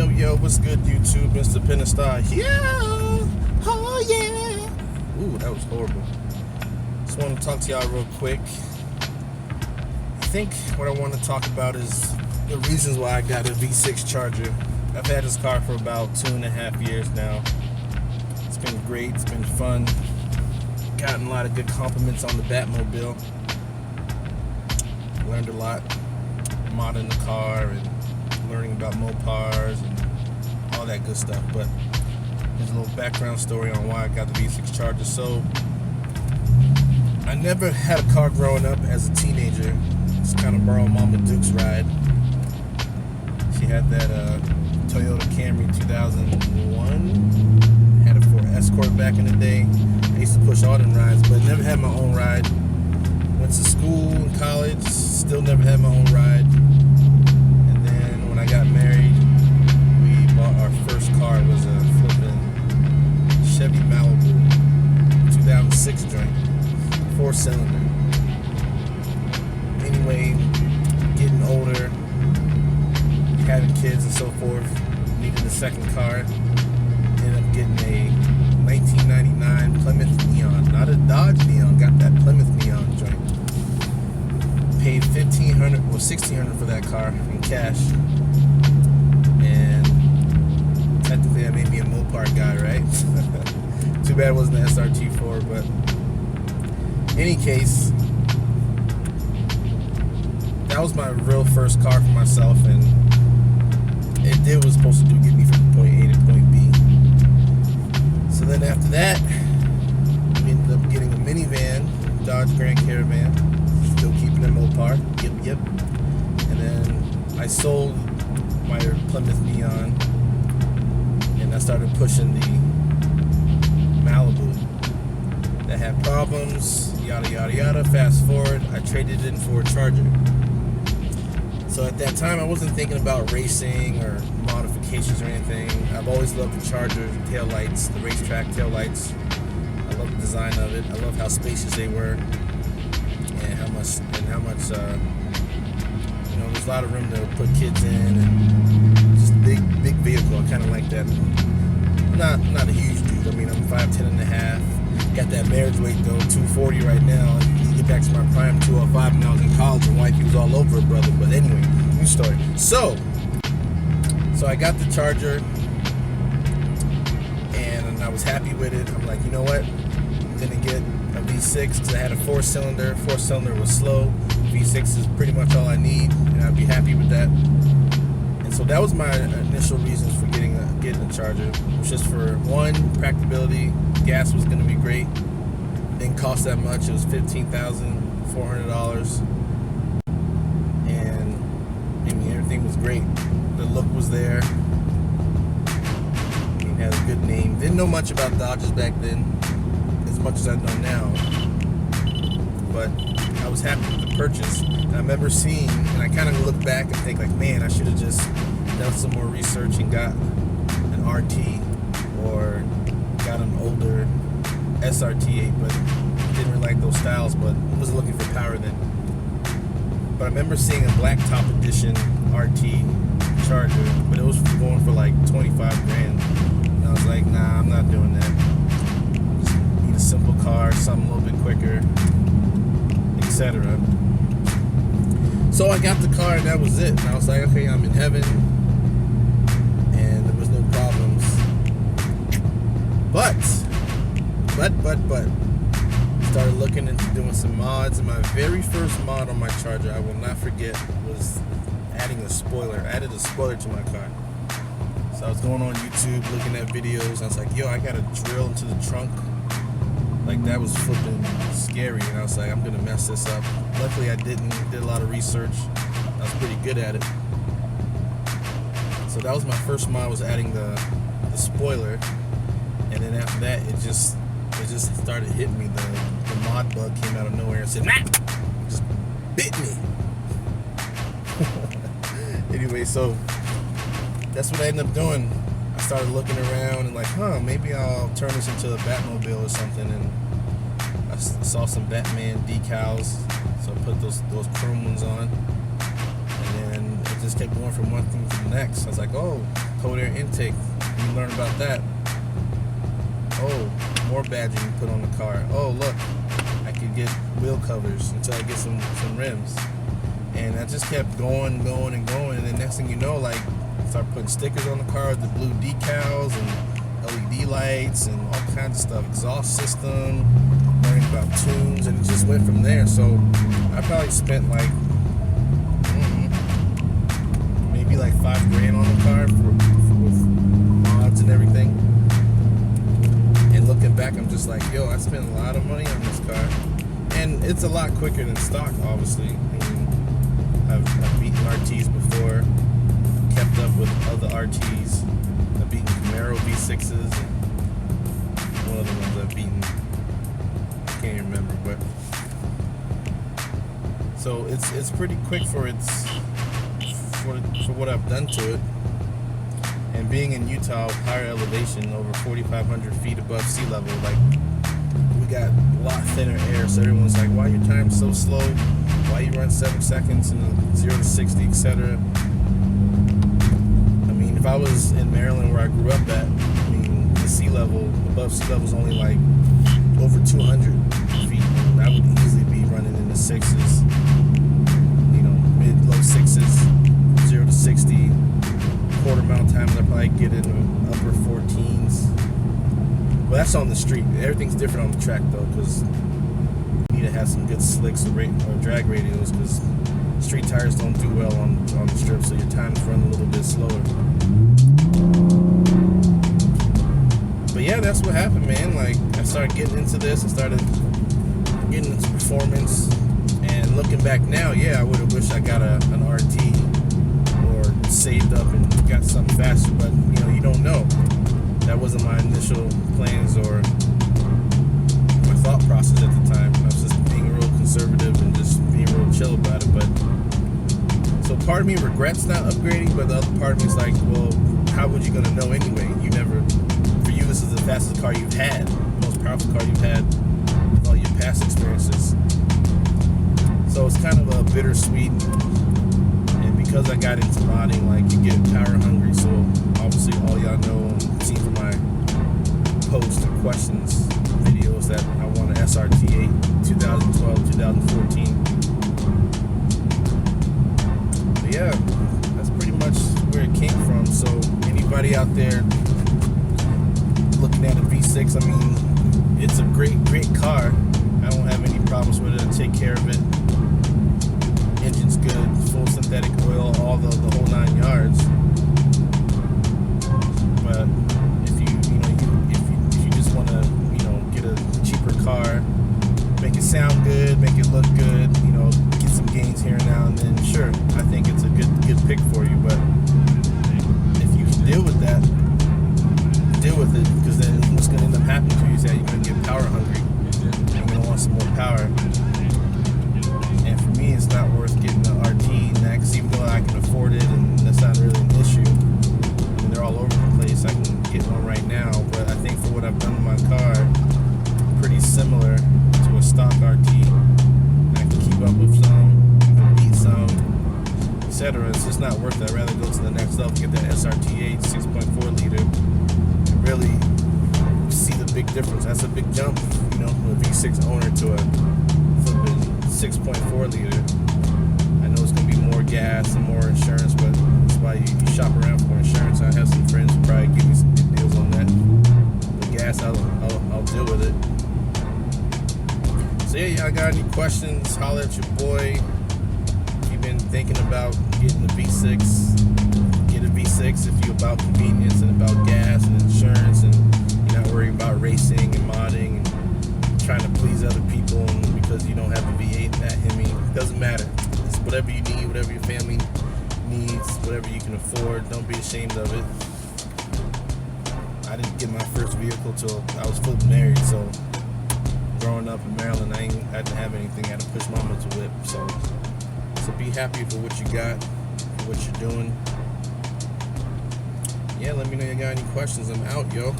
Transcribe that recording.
Yo, what's good, YouTube? Mr. Penastar here. Oh, yeah. Ooh, that was horrible. Just want to talk to y'all real quick. I think what I want to talk about is the reasons why I got a V6 Charger. I've had this car for about 2.5 years now. It's been great. It's been fun. Gotten a lot of good compliments on the Batmobile. Learned a lot modding the car and learning about Mopars and all that good stuff. But there's a little background story on why I got the V6 Charger. So I never had a car growing up as a teenager. Just kind of borrowed Mama Duke's ride. She had that Toyota Camry 2001. Had it for Escort back in the day. I used to push all them rides, but never had my own ride. Went to school and college, still never had my own ride. And then when I got married, we bought our first car. It was a flipping Chevy Malibu 2006 joint, 4-cylinder. Anyway, getting older, having kids and so forth, needed a second car. Ended up getting a 1999 Plymouth Neon, not a Dodge Neon, got that Plymouth Neon joint. Paid $1,500 or $1,600 for that car in cash, and technically that made me a Mopar guy, right? Too bad it wasn't the SRT4, but in any case, that was my real first car for myself, and it did what it was supposed to do, get me from point A to point B. So then after that, we ended up getting a minivan, Dodge Grand Caravan, still keeping it Mopar, yep. And then I sold my Plymouth Neon, and I started pushing the Malibu that had problems, yada. Fast forward, I traded it in for a Charger. So at that time, I wasn't thinking about racing or modifications or anything. I've always loved the Charger taillights, the racetrack taillights. I love the design of it. I love how spacious they were, and how much, there's a lot of room to put kids in, and just big vehicle. I kind of like that. I'm not a huge dude. I mean, I'm 5'10 and a half. Got that marriage weight though, 240 right now. You get back to my prime 205 when I was in college, and wifey was all over it, brother. But anyway, new story. So I got the Charger, and I was happy with it. I'm like, you know what? I'm gonna get a V6 because I had a 4-cylinder. 4-cylinder was slow. V6 is pretty much all I need, and I'd be happy with that. And so that was my initial reasons for getting a Charger. It was just for one, practicability. Gas was gonna be great. Didn't cost that much. It was $15,400, and I mean everything was great. The look was there. It had a good name. Didn't know much about Dodges back then, as much as I know now. But I was happy with the purchase. And I remember seeing, and I kind of look back and think like, man, I should have just done some more research and got an RT or got an older SRT8, but didn't really like those styles, but wasn't looking for power then. But I remember seeing a blacktop edition RT Charger, but it was going for like 25 grand. And I was like, nah, I'm not doing that. Just need a simple car, something a little bit quicker, etc. So I got the car, and that was it. And I was like, okay, I'm in heaven, and there was no problems. But started looking into doing some mods, and my very first mod on my Charger, I will not forget, was adding a spoiler. I added a spoiler to my car. So I was going on YouTube looking at videos, and I was like, yo, I gotta drill into the trunk. Like, that was flipping scary, and I was like, I'm gonna mess this up. Luckily I didn't. Did a lot of research. I was pretty good at it. So that was my first mod, was adding the spoiler. And then after that, it just started hitting me. The mod bug came out of nowhere and said, nah! It just bit me. Anyway, so that's what I ended up doing. I started looking around and like, maybe I'll turn this into a Batmobile or something. And I saw some Batman decals, so I put those chrome ones on. And then it just kept going from one thing to the next. I was like, oh, cold air intake. You learn about that. Oh, more badging you put on the car. Oh, look, I could get wheel covers until I get some rims. And I just kept going, and going. And then next thing you know, like, I start putting stickers on the car with the blue decals and LED lights and all kinds of stuff. Exhaust system, learning about tunes, and it just went from there. So I probably spent like, maybe like $5,000 on the car with mods and everything. And looking back, I'm just like, yo, I spent a lot of money on this car. And it's a lot quicker than stock, obviously. I mean, I've beaten RTs before, kept up with other RTs. I've beaten Camaro V6s, and one of the ones I've beaten, I can't even remember, but so it's pretty quick for what I've done to it. And being in Utah, higher elevation, over 4,500 feet above sea level, like, we got a lot thinner air, so everyone's like, why your time's so slow? Why you run 7 seconds and 0 to 60, etc. I mean, if I was in Maryland where I grew up at, I mean, the sea level, above sea level is only like over 200 feet. And I would easily be running in the sixes, you know, mid-low sixes, 0 to 60. Quarter mile times, I probably get in the upper 14s. Well, that's on the street. Everything's different on the track though, because you need to have some good slicks or drag radios, because street tires don't do well on the strip, so your times run a little bit slower. But yeah, that's what happened, man. Like, I started getting into this. I started getting into performance, and looking back now, yeah, I would have wished I got an RT or saved up and got something faster, but you know, you don't know. That wasn't my initial plans or my thought process at the time. I was just being real conservative and just being real chill about it. But so part of me regrets not upgrading, but the other part of me is like, well, how would you gonna know anyway? You never. For you, this is the fastest car you've had, the most powerful car you've had with all your past experiences. So it's kind of a bittersweet. Because I got into modding, like, you get power hungry, so obviously all y'all know and see from my posts or questions videos that I want an SRT8 2012, 2014. But yeah, that's pretty much where it came from. So anybody out there looking at a V6, I mean, it's a great car. I don't have any problems with it. I take care of it. Engine's good, full synthetic oil, all the whole 9 yards. But if you just want to, you know, get a cheaper car, make it sound good, make it look good, you know, get some gains here and now and then, sure, I think it's a good pick for you. But if you can deal with that, deal with it, because then what's going to end up happening to you is that you're going to get power hungry. You're going to want some more power. And for me, it's not worth getting an RT next, even though I can afford it and that's not really an issue. I mean, they're all over the place. I can get one right now, but I think for what I've done to my car, pretty similar to a stock RT. I can keep up with some, I can beat some, etc. It's just not worth it. I'd rather go to the next level, get that SRT8 6.4 liter, and really see the big difference. That's a big jump, you know, from a V6 owner to a flipping 6.4 liter. I know it's going to be more gas and more insurance, but that's why you shop around for insurance. I have some friends who probably give me some good deals on that. The gas, I'll deal with it. So yeah, y'all got any questions, holler at your boy. If you've been thinking about getting a V6, get a V6 if you're about convenience and about gas and insurance, and you're not worried about racing and modding and trying to please other people, and because you don't have a V8 that Hemi. It doesn't matter. It's whatever you need, whatever your family needs, whatever you can afford. Don't be ashamed of it. I didn't get my first vehicle till I was fully married, so growing up in Maryland, I didn't have anything. I had to push mama to whip. So be happy for what you got, for what you're doing. Yeah, let me know you got any questions. I'm out, yo.